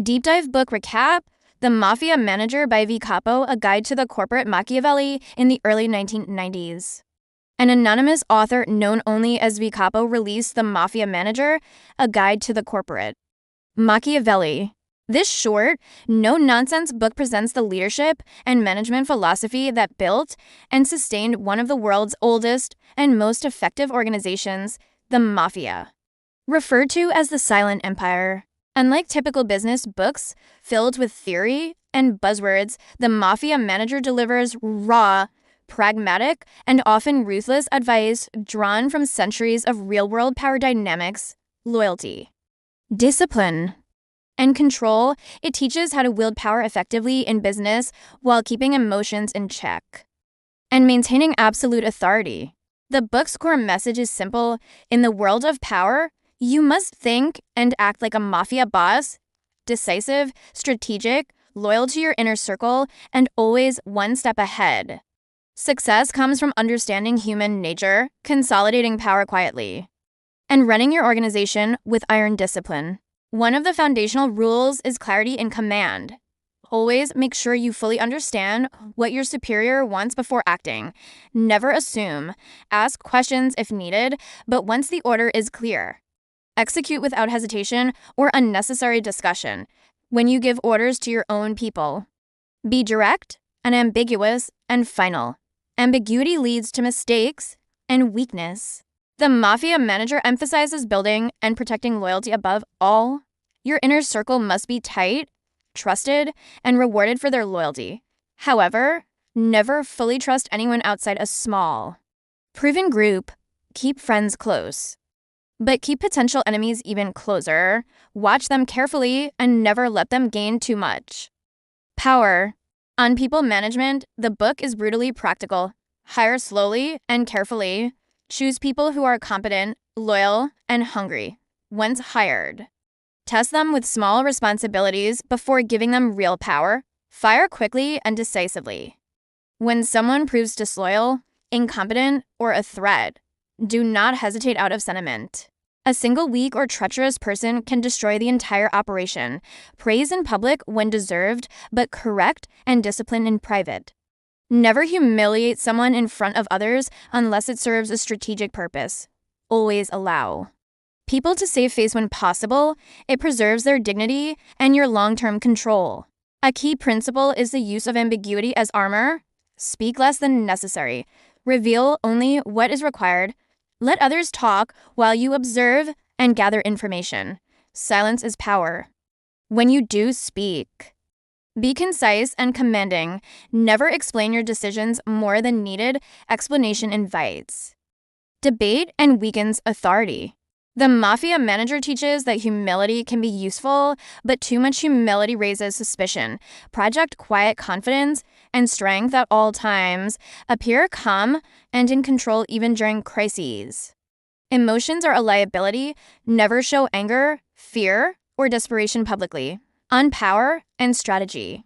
Deep Dive Book Recap: The Mafia Manager by Capo, a guide to the corporate Machiavelli in the early 1990s. An anonymous author known only as Capo released The Mafia Manager, a guide to the corporate Machiavelli. This short, no-nonsense book presents the leadership and management philosophy that built and sustained one of the world's oldest and most effective organizations, the Mafia. Referred to as the Silent Empire. Unlike typical business books filled with theory and buzzwords, The Mafia Manager delivers raw, pragmatic, and often ruthless advice drawn from centuries of real-world power dynamics, loyalty, discipline, and control. It teaches how to wield power effectively in business while keeping emotions in check and maintaining absolute authority. The book's core message is simple. In the world of power, you must think and act like a mafia boss, decisive, strategic, loyal to your inner circle, and always one step ahead. Success comes from understanding human nature, consolidating power quietly, and running your organization with iron discipline. One of the foundational rules is clarity in command. Always make sure you fully understand what your superior wants before acting. Never assume. Ask questions if needed, but once the order is clear, execute without hesitation or unnecessary discussion. When you give orders to your own people, be direct, unambiguous, and final. Ambiguity leads to mistakes and weakness. The Mafia Manager emphasizes building and protecting loyalty above all. Your inner circle must be tight, trusted, and rewarded for their loyalty. However, never fully trust anyone outside a small, proven group. Keep friends close, but keep potential enemies even closer. Watch them carefully and never let them gain too much power. On people management, the book is brutally practical. Hire slowly and carefully. Choose people who are competent, loyal, and hungry. Once hired, test them with small responsibilities before giving them real power. Fire quickly and decisively. When someone proves disloyal, incompetent, or a threat, do not hesitate out of sentiment. A single weak or treacherous person can destroy the entire operation. Praise in public when deserved, but correct and discipline in private. Never humiliate someone in front of others unless it serves a strategic purpose. Always allow people to save face when possible. It preserves their dignity and your long-term control. A key principle is the use of ambiguity as armor. Speak less than necessary. Reveal only what is required. Let others talk while you observe and gather information. Silence is power. When you do speak, be concise and commanding. Never explain your decisions more than needed. Explanation invites debate and weakens authority. The Mafia Manager teaches that humility can be useful, but too much humility raises suspicion. Project quiet confidence and strength at all times. Appear calm and in control even during crises. Emotions are a liability. Never show anger, fear, or desperation publicly. On power and strategy.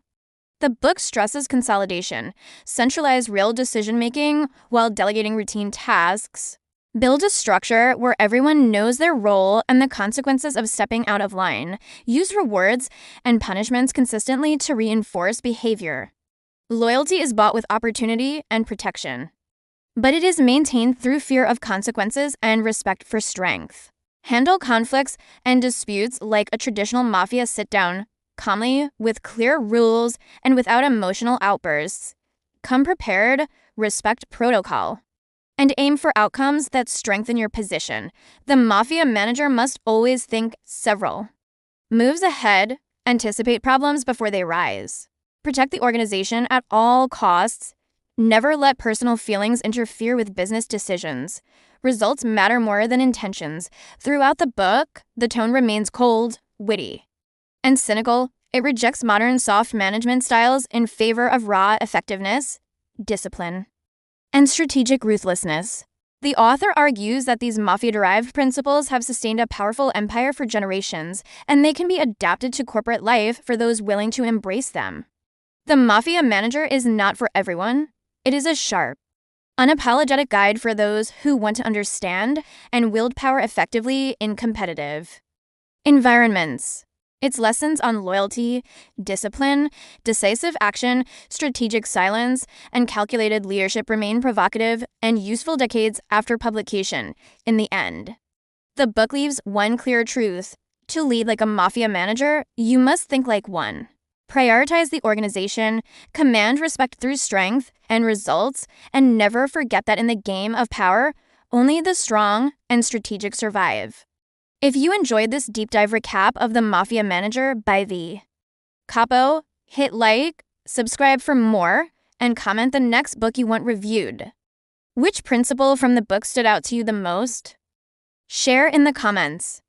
The book stresses consolidation. Centralize real decision-making while delegating routine tasks. Build a structure where everyone knows their role and the consequences of stepping out of line. Use rewards and punishments consistently to reinforce behavior. Loyalty is bought with opportunity and protection, but it is maintained through fear of consequences and respect for strength. Handle conflicts and disputes like a traditional mafia sit-down, calmly, with clear rules and without emotional outbursts. Come prepared, respect protocol, and aim for outcomes that strengthen your position. The Mafia Manager must always think several moves ahead, anticipate problems before they rise. Protect the organization at all costs. Never let personal feelings interfere with business decisions. Results matter more than intentions. Throughout the book, the tone remains cold, witty, and cynical. It rejects modern soft management styles in favor of raw effectiveness, discipline, and strategic ruthlessness. The author argues that these mafia-derived principles have sustained a powerful empire for generations, and they can be adapted to corporate life for those willing to embrace them. The Mafia Manager is not for everyone. It is a sharp, unapologetic guide for those who want to understand and wield power effectively in competitive environments. Its lessons on loyalty, discipline, decisive action, strategic silence, and calculated leadership remain provocative and useful decades after publication. In the end, the book leaves one clear truth: to lead like a mafia manager, you must think like one. Prioritize the organization, command respect through strength and results, and never forget that in the game of power, only the strong and strategic survive. If you enjoyed this deep dive recap of The Mafia Manager by V. Capo, hit like, subscribe for more, and comment the next book you want reviewed. Which principle from the book stood out to you the most? Share in the comments.